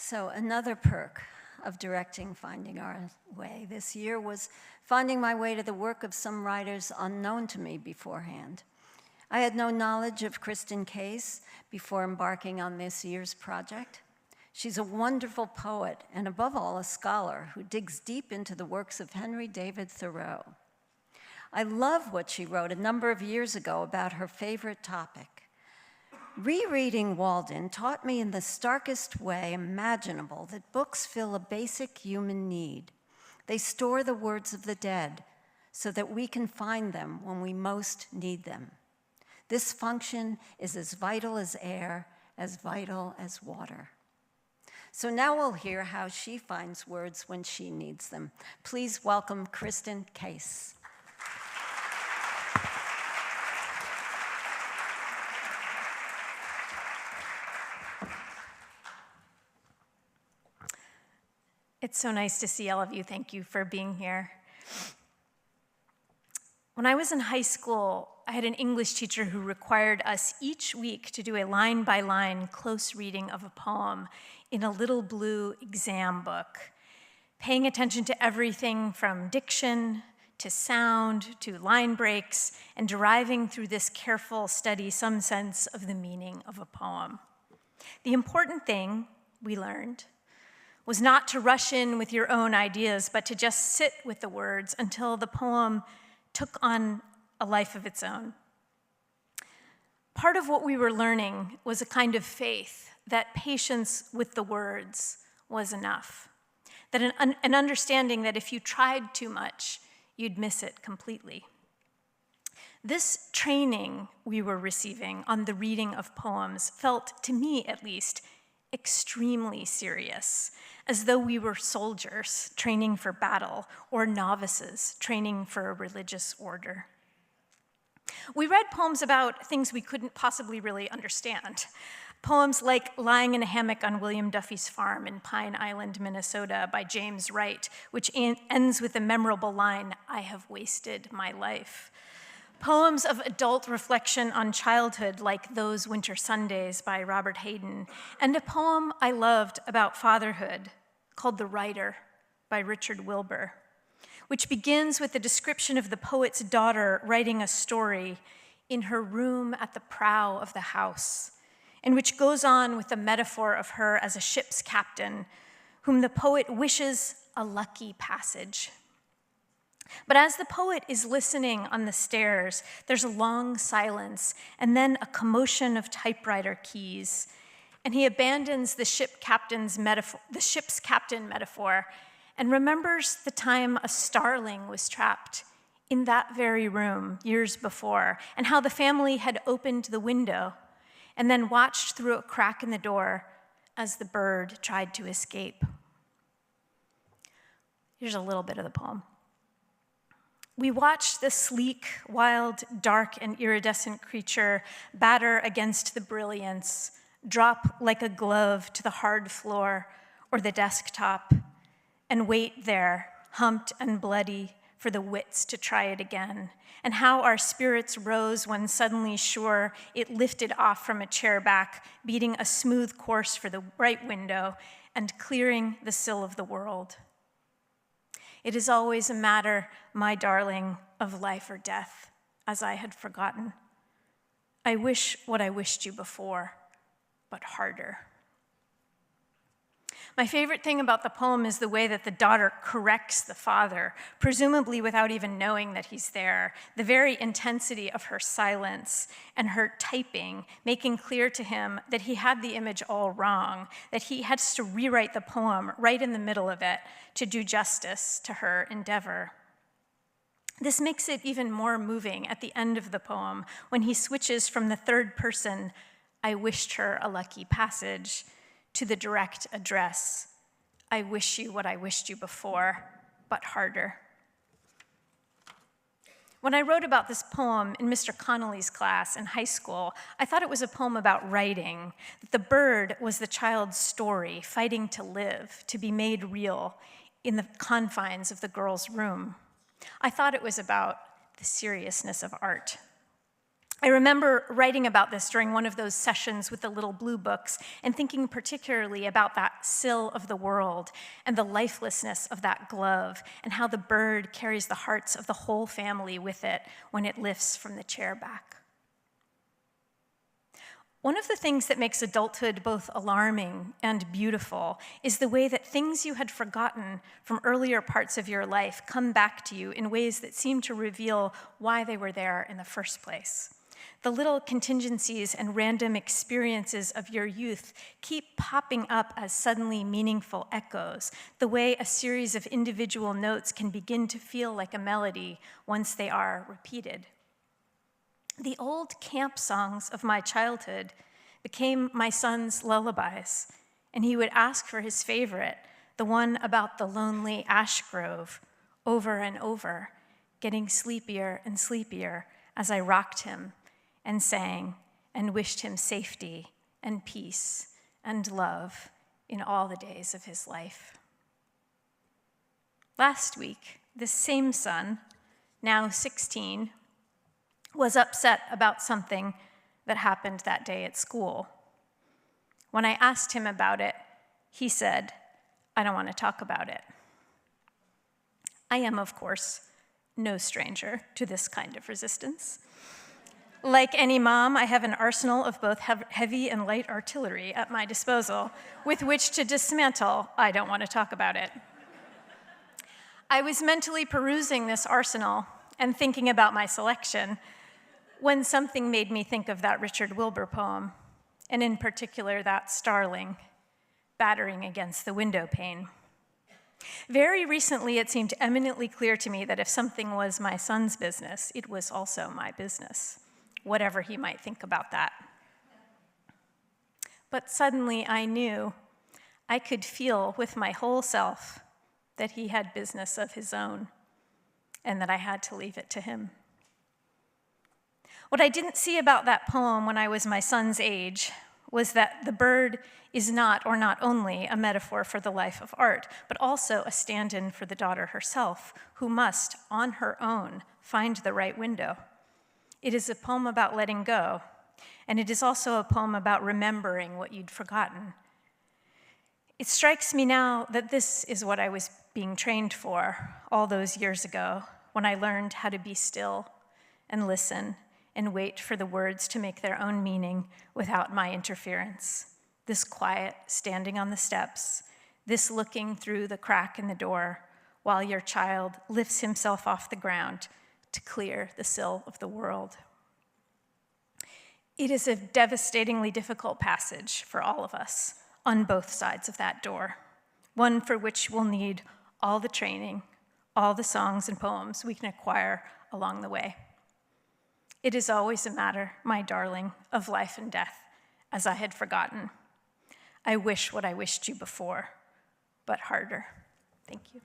So another perk of directing Finding Our Way this year was finding my way to the work of some writers unknown to me beforehand. I had no knowledge of Kristen Case before embarking on this year's project. She's a wonderful poet and above all a scholar who digs deep into the works of Henry David Thoreau. I love what she wrote a number of years ago about her favorite topic. Rereading Walden taught me in the starkest way imaginable that books fill a basic human need. They store the words of the dead so that we can find them when we most need them. This function is as vital as air, as vital as water. So now we'll hear how she finds words when she needs them. Please welcome Kristen Case. It's so nice to see all of you. Thank you for being here. When I was in high school, I had an English teacher who required us each week to do a line-by-line close reading of a poem in a little blue exam book, paying attention to everything from diction to sound to line breaks, and deriving through this careful study some sense of the meaning of a poem. The important thing, we learned, was not to rush in with your own ideas, but to just sit with the words until the poem took on a life of its own. Part of what we were learning was a kind of faith that patience with the words was enough, that an understanding that if you tried too much, you'd miss it completely. This training we were receiving on the reading of poems felt, to me at least, extremely serious, as though we were soldiers training for battle or novices training for a religious order. We read poems about things we couldn't possibly really understand. Poems like Lying in a Hammock on William Duffy's Farm in Pine Island, Minnesota by James Wright, which ends with the memorable line, "I have wasted my life." Poems of adult reflection on childhood like Those Winter Sundays by Robert Hayden, and a poem I loved about fatherhood called The Writer by Richard Wilbur, which begins with the description of the poet's daughter writing a story in her room at the prow of the house, and which goes on with the metaphor of her as a ship's captain, whom the poet wishes a lucky passage. But as the poet is listening on the stairs, there's a long silence and then a commotion of typewriter keys, and he abandons the ship's captain metaphor and remembers the time a starling was trapped in that very room years before, and how the family had opened the window and then watched through a crack in the door as the bird tried to escape. Here's a little bit of the poem. We watched the sleek, wild, dark, and iridescent creature batter against the brilliance, drop like a glove to the hard floor or the desktop, and wait there, humped and bloody, for the wits to try it again, and how our spirits rose when suddenly sure it lifted off from a chair back, beating a smooth course for the right window and clearing the sill of the world. It is always a matter, my darling, of life or death, as I had forgotten. I wish what I wished you before, but harder. My favorite thing about the poem is the way that the daughter corrects the father, presumably without even knowing that he's there, the very intensity of her silence and her typing, making clear to him that he had the image all wrong, that he had to rewrite the poem right in the middle of it to do justice to her endeavor. This makes it even more moving at the end of the poem when he switches from the third person, I wished her a lucky passage, to the direct address, I wish you what I wished you before, but harder. When I wrote about this poem in Mr. Connolly's class in high school, I thought it was a poem about writing, that the bird was the child's story, fighting to live, to be made real in the confines of the girl's room. I thought it was about the seriousness of art. I remember writing about this during one of those sessions with the little blue books and thinking particularly about that sill of the world and the lifelessness of that glove and how the bird carries the hearts of the whole family with it when it lifts from the chair back. One of the things that makes adulthood both alarming and beautiful is the way that things you had forgotten from earlier parts of your life come back to you in ways that seem to reveal why they were there in the first place. The little contingencies and random experiences of your youth keep popping up as suddenly meaningful echoes, the way a series of individual notes can begin to feel like a melody once they are repeated. The old camp songs of my childhood became my son's lullabies, and he would ask for his favorite, the one about the lonely ash grove, over and over, getting sleepier and sleepier as I rocked him and sang and wished him safety and peace and love in all the days of his life. Last week, this same son, now 16, was upset about something that happened that day at school. When I asked him about it, he said, "I don't want to talk about it." I am, of course, no stranger to this kind of resistance. Like any mom, I have an arsenal of both heavy and light artillery at my disposal with which to dismantle, "I don't want to talk about it." I was mentally perusing this arsenal and thinking about my selection when something made me think of that Richard Wilbur poem, and in particular that starling battering against the window pane. Very recently, it seemed eminently clear to me that if something was my son's business, it was also my business, whatever he might think about that. But suddenly I knew I could feel with my whole self that he had business of his own and that I had to leave it to him. What I didn't see about that poem when I was my son's age was that the bird is not, or not only, a metaphor for the life of art, but also a stand-in for the daughter herself, who must, on her own, find the right window. It is a poem about letting go, and it is also a poem about remembering what you'd forgotten. It strikes me now that this is what I was being trained for all those years ago, when I learned how to be still and listen and wait for the words to make their own meaning without my interference. This quiet standing on the steps, this looking through the crack in the door while your child lifts himself off the ground to clear the sill of the world. It is a devastatingly difficult passage for all of us on both sides of that door, one for which we'll need all the training, all the songs and poems we can acquire along the way. It is always a matter, my darling, of life and death, as I had forgotten. I wish what I wished you before, but harder. Thank you.